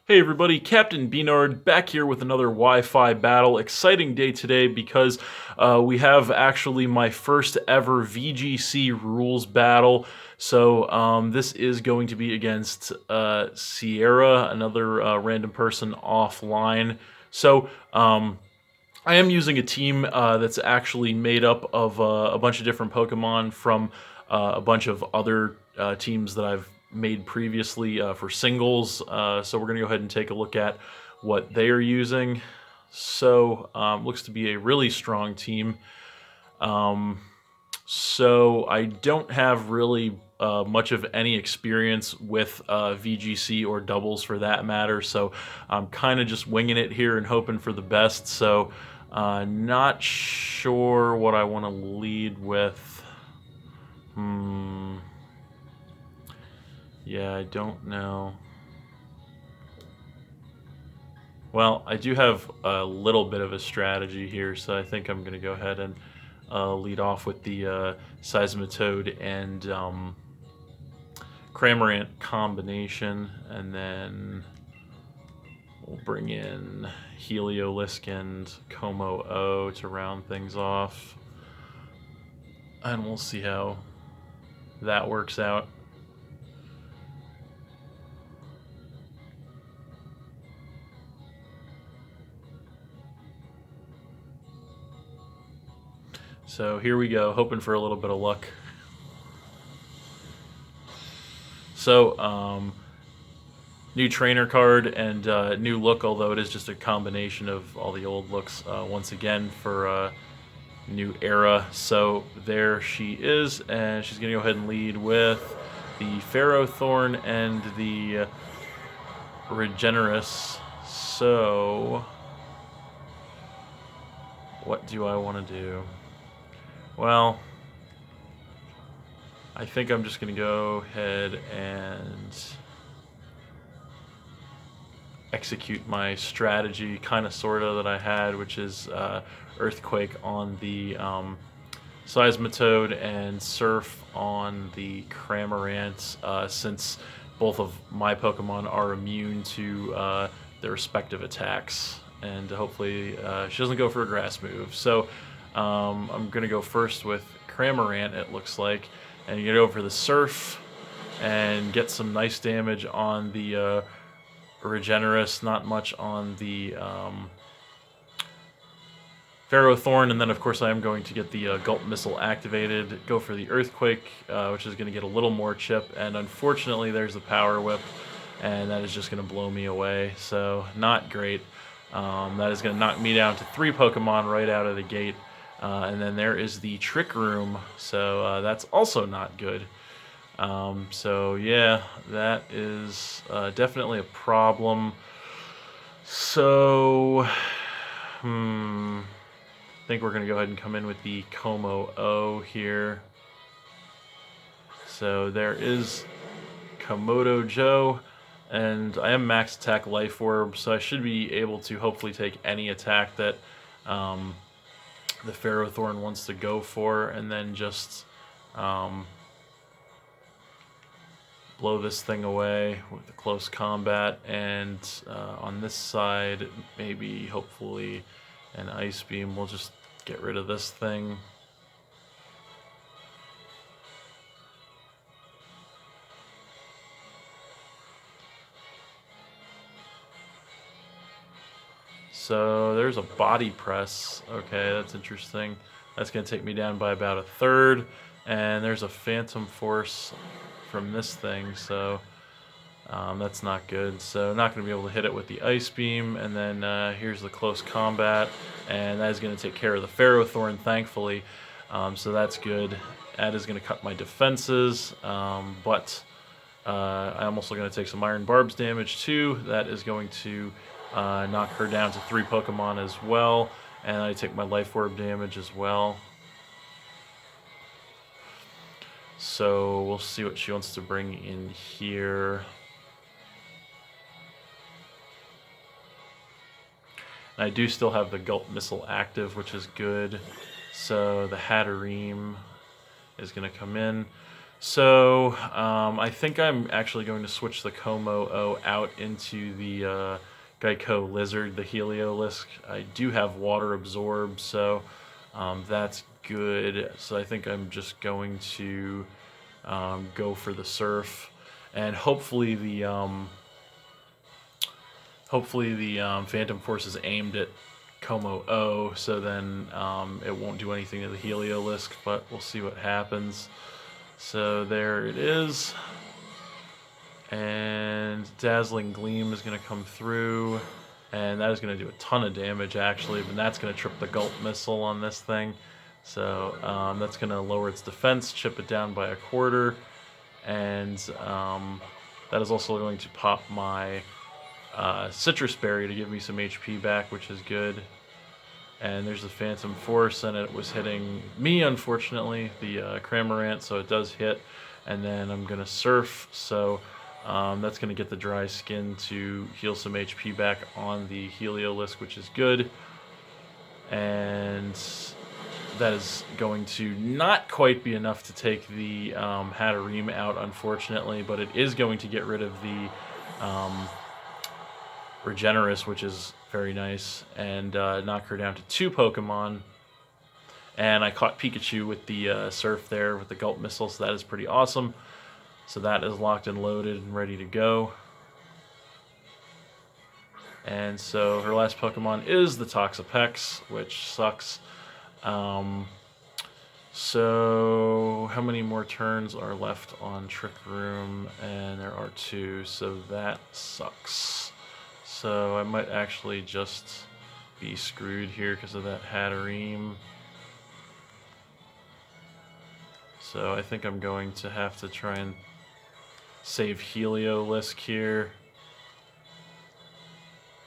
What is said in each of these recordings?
Hey everybody, Captain B-Nard back here with another Wi-Fi battle. Exciting day today because we have actually my first ever VGC rules battle. So this is going to be against Ciera, another random person offline. So I am using a team that's actually made up of a bunch of different Pokemon from a bunch of other teams that I've made previously for singles. So we're going to go ahead and take a look at what they are using. So looks to be a really strong team. So I don't have really much of any experience with VGC or doubles for that matter. So I'm kind of just winging it here and hoping for the best. So not sure what I want to lead with. Yeah, I don't know. Well, I do have a little bit of a strategy here, so I think I'm going to go ahead and lead off with the Seismitoad and Cramorant combination, and then we'll bring in Heliolisk and Como-O to round things off, and we'll see how that works out. So here we go, hoping for a little bit of luck. So, new trainer card and new look, although it is just a combination of all the old looks once again for new era. So there she is, and she's going to go ahead and lead with the Ferrothorn and the Regenerous. So what do I want to do? Well, I think I'm just going to go ahead and execute my strategy, kind of, sort of, that I had, which is Earthquake on the Seismitoad and Surf on the Cramorant, since both of my Pokemon are immune to their respective attacks. And hopefully she doesn't go for a grass move. So I'm going to go first with Cramorant, it looks like. And you get over the Surf and get some nice damage on the Regenerous, not much on the Ferrothorn, and then of course I am going to get the Gulp Missile activated, go for the Earthquake, which is going to get a little more chip, and unfortunately there's the Power Whip, and that is just going to blow me away, so not great. That is going to knock me down to 3 Pokemon right out of the gate, and then there is the Trick Room, so that's also not good. So yeah, that is definitely a problem. So, I think we're going to go ahead and come in with the Como-O here. So there is Komodo Joe, and I am max attack Life Orb, so I should be able to hopefully take any attack that the Ferrothorn wants to go for, and then just blow this thing away with the close combat. And on this side, maybe, hopefully, an Ice Beam will just get rid of this thing. So there's a Body Press. Okay, that's interesting. That's going to take me down by about a third. And there's a Phantom Force from this thing, so that's not good. So not going to be able to hit it with the Ice Beam. And then here's the close combat, and that is going to take care of the Ferrothorn, thankfully. So that's good. That is going to cut my defenses, but I'm also going to take some Iron Barbs damage too. That is going to knock her down to 3 Pokemon as well, and I take my Life Orb damage as well. So we'll see what she wants to bring in here. And I do still have the Gulp Missile active, which is good. So the Hatterene is going to come in. So I think I'm actually going to switch the Como-O out into the Geico Lizard, the Heliolisk. I do have water absorb, so that's good. So I think I'm just going to go for the Surf, and hopefully the Phantom Force is aimed at Como-O, so then it won't do anything to the Heliolisk, but we'll see what happens. So there it is. And Dazzling Gleam is going to come through. And that is going to do a ton of damage, actually. But that's going to trip the Gulp Missile on this thing. So that's going to lower its defense, chip it down by a quarter. And that is also going to pop my Citrus Berry to give me some HP back, which is good. And there's the Phantom Force, and it was hitting me, unfortunately, the Cramorant, so it does hit. And then I'm going to Surf, so that's going to get the Dry Skin to heal some HP back on the Heliolisk, which is good. And that is going to not quite be enough to take the Hatterene out, unfortunately, but it is going to get rid of the Regenerous, which is very nice, and knock her down to 2 Pokemon. And I caught Pikachu with the Surf there with the Gulp Missile, so that is pretty awesome. So that is locked and loaded and ready to go. And so her last Pokemon is the Toxapex, which sucks. So how many more turns are left on Trick Room? And there are 2, so that sucks. So I might actually just be screwed here because of that Hatterene. So I think I'm going to have to try and save Heliolisk here.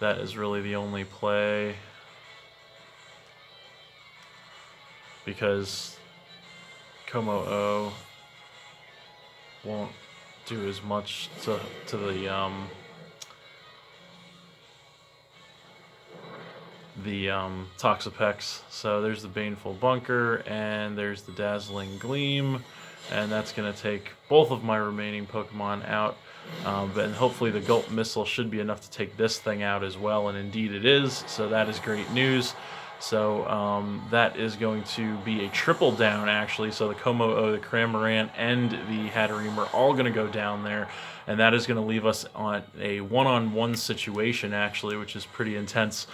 That is really the only play, because Como-O won't do as much to the Toxapex. So there's the Baneful Bunker, and there's the Dazzling Gleam, and that's going to take both of my remaining Pokemon out. And hopefully the Gulp Missile should be enough to take this thing out as well, and indeed it is, so that is great news. So that is going to be a triple down, actually. So the Como-O, the Cramorant, and the Hatterene are all going to go down there, and that is going to leave us on a one-on-one situation, actually, which is pretty intense.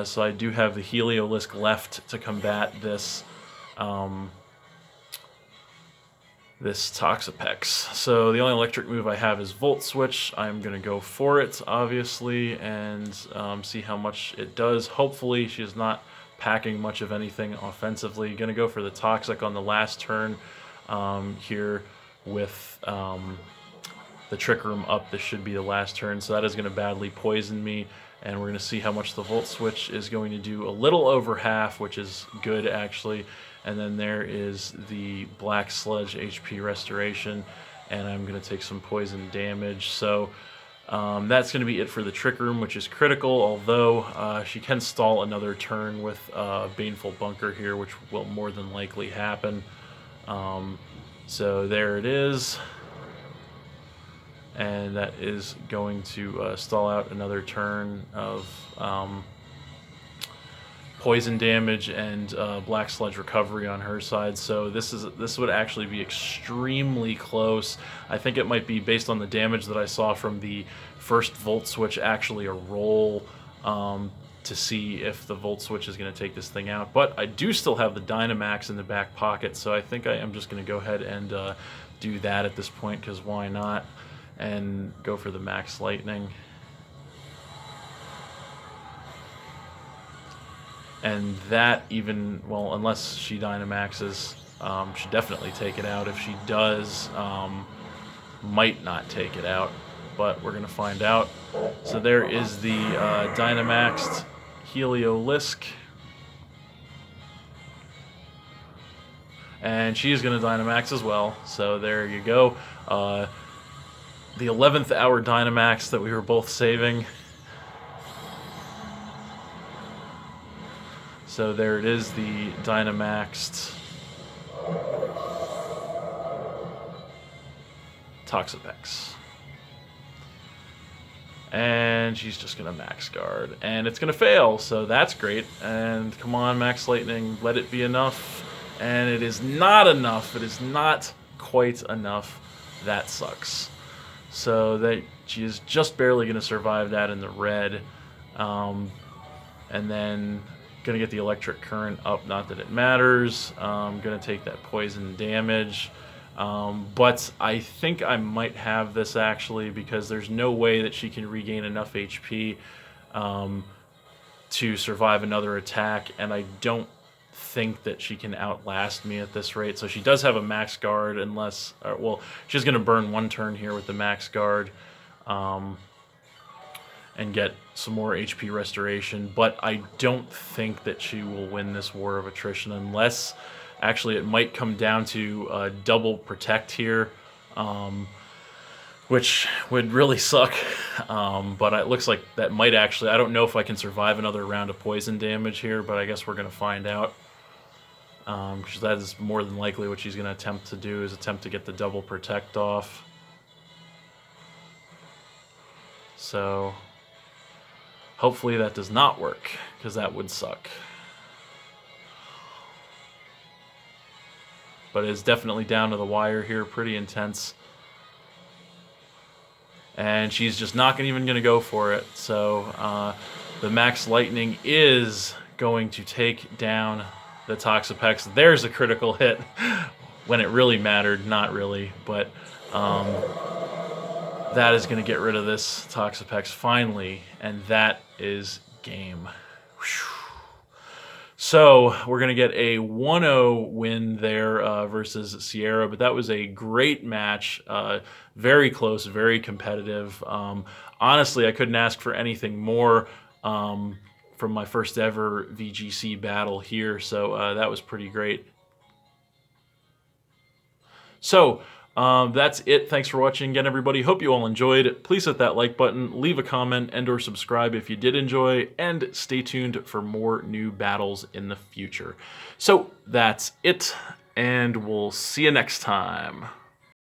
So I do have the Heliolisk left to combat this this Toxapex. So the only electric move I have is Volt Switch. I'm going to go for it, obviously, and see how much it does. Hopefully she is not packing much of anything offensively. Going to go for the Toxic on the last turn here with the Trick Room up. This should be the last turn, so that is going to badly poison me. And we're going to see how much the Volt Switch is going to do. A little over half, which is good, actually. And then there is the Black Sludge HP Restoration, and I'm going to take some poison damage. So that's going to be it for the Trick Room, which is critical, although she can stall another turn with Baneful Bunker here, which will more than likely happen. So there it is. And that is going to stall out another turn of poison damage and Black Sludge recovery on her side. So this would actually be extremely close. I think it might be, based on the damage that I saw from the first Volt Switch, actually a roll to see if the Volt Switch is going to take this thing out. But I do still have the Dynamax in the back pocket, so I think I am just going to go ahead and do that at this point, because why not? And go for the Max Lightning. And that even, well, unless she Dynamaxes, should definitely take it out. If she does, might not take it out, but we're going to find out. So there is the Dynamaxed Heliolisk. And she is going to Dynamax as well, so there you go. The 11th hour Dynamax that we were both saving. So there it is, the Dynamaxed Toxapex. And she's just going to Max Guard. And it's going to fail, so that's great. And come on, Max Lightning, let it be enough. And it is not enough. It is not quite enough. That sucks. So that she is just barely going to survive that in the red. And then going to get the electric current up. Not that it matters. Going to take that poison damage. But I think I might have this actually, because there's no way that she can regain enough HP to survive another attack, and I don't think that she can outlast me at this rate. So she does have a Max Guard, unless, well, she's going to burn one turn here with the Max Guard and get some more HP restoration, but I don't think that she will win this War of Attrition unless... Actually, it might come down to double protect here, which would really suck. But it looks like that might actually... I don't know if I can survive another round of poison damage here, but I guess we're going to find out. Because that is more than likely what she's going to attempt to do, is attempt to get the double protect off. So hopefully that does not work, because that would suck. But it's definitely down to the wire here, pretty intense. And she's just not even going to go for it. So the Max Lightning is going to take down the Toxapex. There's a critical hit when it really mattered. Not really, but that is going to get rid of this Toxapex finally. And that is game. Whew. So we're going to get a 1-0 win there versus Ciera, but that was a great match, very close, very competitive. Honestly, I couldn't ask for anything more from my first ever VGC battle here, so that was pretty great. So that's it. Thanks for watching again, everybody. Hope you all enjoyed. Please hit that like button, leave a comment, and or subscribe if you did enjoy, and stay tuned for more new battles in the future. So that's it, and we'll see you next time.